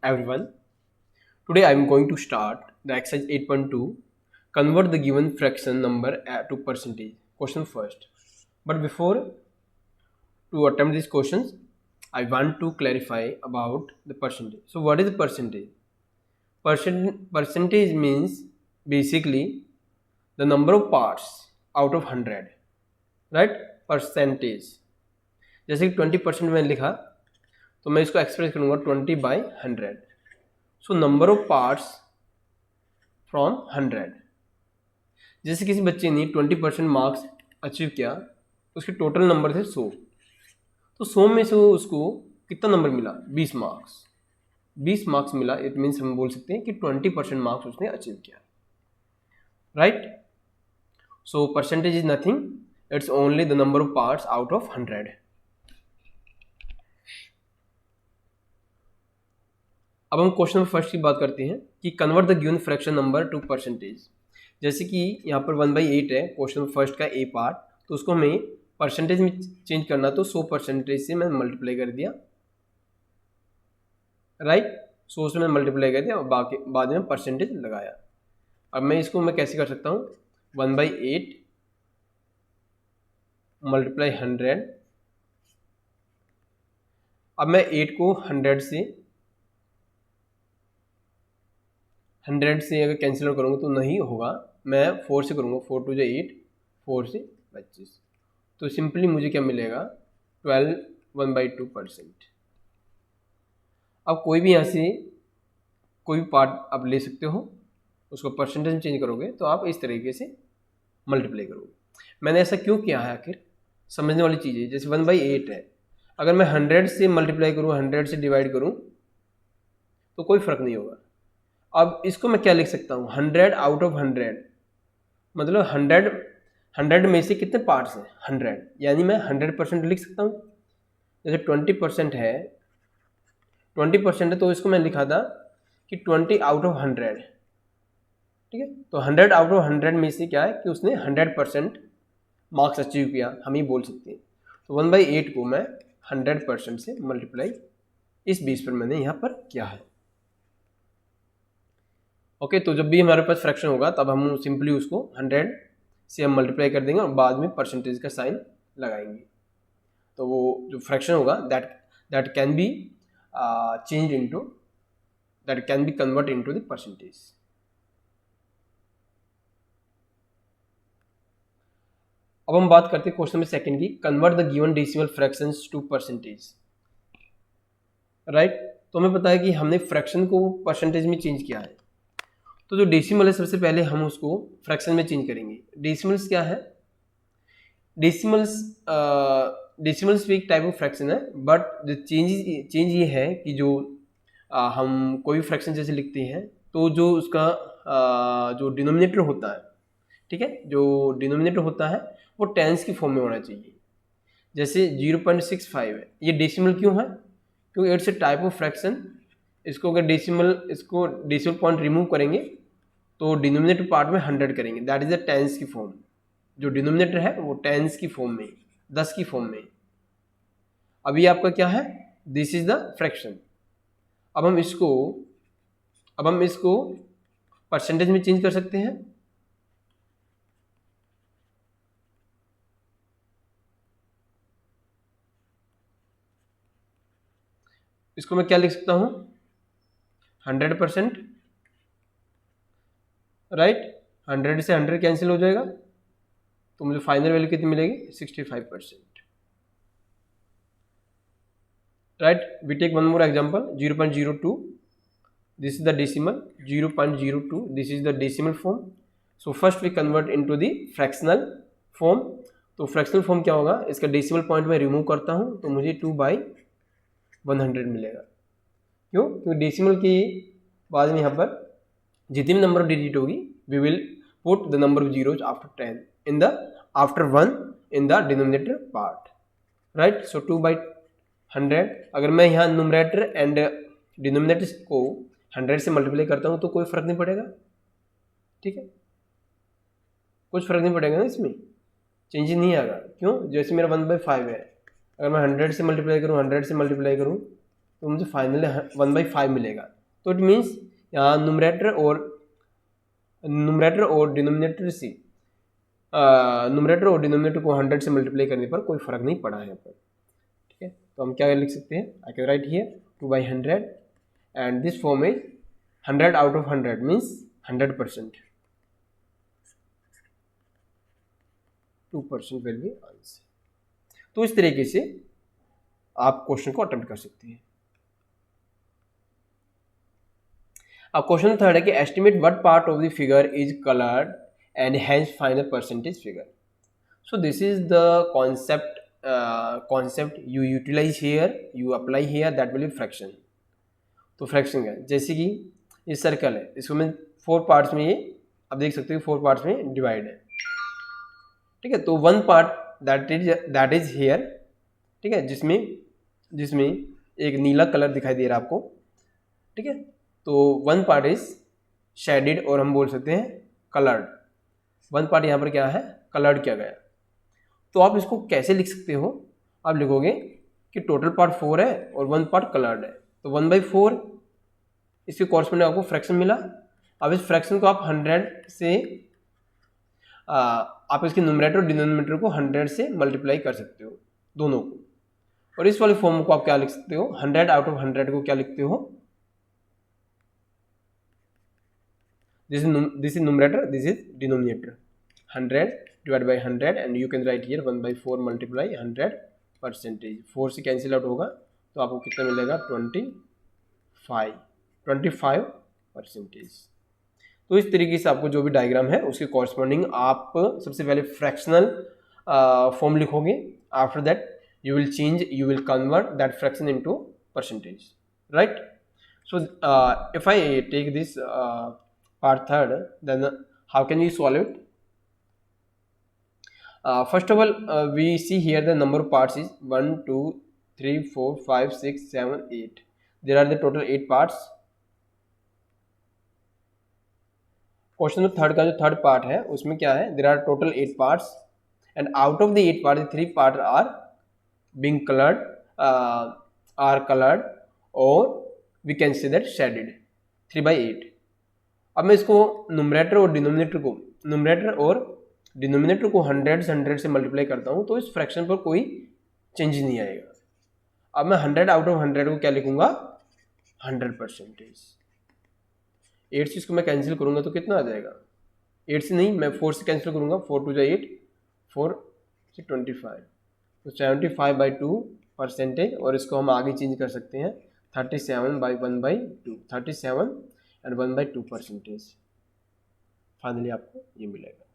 everyone. Today I am going to start the exercise 8.2. Convert the given fraction number to percentage. Question first. But before to attempt these questions, I want to clarify about the percentage. So what is the percentage? Percentage means basically the number of parts out of 100, right? Percentage. जैसे कि 20% मैंने लिखा तो मैं इसको express करूंगा 20/100. So number of parts from 100. जैसे किसी बच्चे ने 20% मार्क्स अचीव किया, उसके टोटल नंबर थे 100. तो 100 में से उसको कितना नंबर मिला? 20 मार्क्स. 20 मार्क्स मिला. इट मीन्स हम बोल सकते हैं कि 20% मार्क्स उसने अचीव किया, right? So percentage is nothing, it's only the number of parts out of 100. अब हम क्वेश्चन नंबर फर्स्ट की बात करते हैं कि convert the given fraction number two percentage. जैसे कि यहाँ पर 1/8 है क्वेश्चन फर्स्ट का ए पार्ट, तो उसको हमें परसेंटेज में चेंज करना, तो 100% से मैं मल्टीप्लाई कर दिया, राइट? 100 से मैं मल्टीप्लाई कर दिया और बाकी बाद में परसेंटेज लगाया. अब मैं कैसे कर सकता हूँ? 1/8 मल्टीप्लाई 100. अब मैं 8 को 100 से अगर कैंसिल करूँगा तो नहीं होगा. मैं 4 से करूँगा. 4 2 8, 4 से 25. तो सिंपली मुझे क्या मिलेगा? 12 1/2%. अब कोई भी यहाँ से कोई भी पार्ट आप ले सकते हो, उसको परसेंटेज में चेंज करोगे तो आप इस तरीके से मल्टीप्लाई करोगे. मैंने ऐसा क्यों किया है? आखिर समझने वाली चीज़ है. जैसे 1/8 है, अगर मैं 100 से मल्टीप्लाई करूँ, 100 से डिवाइड करूँ तो कोई फ़र्क नहीं होगा. अब इसको मैं क्या लिख सकता हूँ? 100 आउट ऑफ 100, मतलब 100 में से कितने पार्ट्स हैं? 100. यानी मैं 100% लिख सकता हूँ. जैसे 20% है, 20% है तो इसको मैं लिखा था कि 20 आउट ऑफ 100. ठीक है, तो 100 आउट ऑफ 100 में से क्या है कि उसने 100% मार्क्स अचीव किया, हम ही बोल सकते हैं. तो 1/8 को मैं 100% से मल्टीप्लाई इस बेस पर मैंने यहाँ पर किया है. ओके, तो जब भी हमारे पास फ्रैक्शन होगा तब हम सिंपली उसको 100 से हम मल्टीप्लाई कर देंगे और बाद में परसेंटेज का साइन लगाएंगे. तो वो जो फ्रैक्शन होगा that can be change into, that can be convert into the percentage. अब हम बात करते हैं क्वेश्चन नंबर सेकंड की. Convert the given decimal fractions to percentage, right? तो हमें पता है कि हमने फ्रैक्शन को परसेंटेज में चेंज किया है. तो जो डेसिमल है सबसे पहले हम उसको फ्रैक्शन में चेंज करेंगे. डेसिमल्स क्या है? डेसिमल्स भी एक टाइप ऑफ फ्रैक्शन है, बट जो चेंज ये है कि जो हम कोई फ्रैक्शन जैसे लिखते हैं तो जो उसका जो डिनोमिनेटर होता है, ठीक है, जो डिनोमिनेटर होता है वो टेंस की फॉर्म में होना चाहिए. जैसे 0.65 है, ये डेसिमल क्यों है? क्योंकि it's a type of fraction. इसको अगर डेसिमल पॉइंट रिमूव करेंगे तो डिनोमिनेटर पार्ट में 100 करेंगे, दैट इज द टेंस की फॉर्म. जो डिनोमिनेटर है वो टेंस की फॉर्म में, 10 की फॉर्म में. अभी आपका क्या है? This is the fraction. अब हम इसको परसेंटेज में चेंज कर सकते हैं. इसको मैं क्या लिख सकता हूं? 100%, राइट? 100 से 100 कैंसिल हो जाएगा तो मुझे फाइनल वैल्यू कितनी मिलेगी? 65%, right? We take one more example. 0.02, this is the decimal. 0.02, this is the decimal form. So first we convert into the fractional form. तो फ्रैक्शनल फॉर्म क्या होगा? इसका डेसिमल पॉइंट में रिमूव करता हूँ तो मुझे 2/100 मिलेगा. क्यों? क्योंकि डेसिमल की बाद में यहाँ पर जितनी भी नंबर ऑफ डिजिट होगी we will put the number of zeros after 10 in the after 1 in the denominator part, right? So 2/100. अगर मैं यहाँ न्यूमरेटर एंड डिनोमिनेटर को 100 से मल्टीप्लाई करता हूँ तो कोई फर्क नहीं पड़ेगा. ठीक है, कुछ फर्क नहीं पड़ेगा ना, इसमें चेंजेस नहीं आएगा. क्यों? जैसे मेरा 1/5 है, अगर मैं 100 से मल्टीप्लाई करूँ तो मुझे फाइनली 1/5 मिलेगा। तो इट मीन्स यहाँ नुमरेटर और डिनोमिनेटर से नुमरेटर और डिनोमिनेटर को 100 से मल्टीप्लाई करने पर कोई फर्क नहीं पड़ा है यहाँ पर। ठीक है, तो हम क्या लिख सकते हैं, I can write here 2/100 and this form is 100 out of 100 means 100%, 2% will be answer. तो इस तरीके से आप क्वेश्चन को अटेम्प्ट कर सकते हैं। अब क्वेश्चन थर्ड है कि estimate what part of the figure is coloured and hence find the percentage figure. So this is the concept you utilize here, you apply here, that will be fraction। तो fraction है, जैसे कि ये circle है, इसको मैं 4 parts में, ये आप देख सकते हो 4 पार्ट्स में डिवाइड है। ठीक है, तो 1 पार्ट दैट इज हेयर। ठीक है, जिसमें एक नीला कलर दिखाई दे रहा है आपको। ठीक है, तो 1 पार्ट इज शेडेड और हम बोल सकते हैं कलर्ड। 1 पार्ट यहाँ पर क्या है, कलर्ड किया गया। तो आप इसको कैसे लिख सकते हो, आप लिखोगे कि टोटल पार्ट 4 है और 1 पार्ट कलर्ड है, तो 1/4 इसके कॉरस्पॉन्डिंग आपको फ्रैक्शन मिला। अब इस फ्रैक्शन को आप 100 से आप इसके न्यूमरेटर और डिनोमिनेटर को 100 से मल्टीप्लाई कर सकते हो दोनों को। और इस वाले फॉर्म को आप क्या लिख सकते हो, 100 आउट ऑफ 100 को क्या लिखते हो, this is numerator, this is denominator, 100 divide by 100 and you can write here 1/4 multiply 100%। 4 से कैंसिल आउट होगा तो आपको कितना मिलेगा, 25%। तो इस तरीके से आपको जो भी डायग्राम है उसके कॉरस्पॉन्डिंग आप सबसे पहले फ्रैक्शनल फॉर्म लिखोगे। After that you will convert that fraction into percentage, right? So if I take this part third, then how can we solve it? First of all, we see here the number of parts is 1 2 3 4 5 6 7 8. There are the total 8 parts. Question में third का जो third part है उसमें क्या है, there are total 8 parts and out of the 8 parts, the 3 parts are being colored, are colored, or we can say that shaded, 3/8। अब मैं इसको नुमरेटर और डिनोमिनेटर को 100 से मल्टीप्लाई करता हूँ, तो इस फ्रैक्शन पर कोई चेंज नहीं आएगा। अब मैं 100 आउट ऑफ 100 को क्या लिखूंगा, 100%। 8 से इसको मैं कैंसिल करूंगा तो कितना आ जाएगा, 8 से नहीं, मैं 4 से कैंसिल करूंगा, 4 2 8, 4 से 25, तो 75/2%। और इसको हम आगे चेंज कर सकते हैं 37/1/2, 37 एंड 1/2%। फाइनली आपको ये मिलेगा।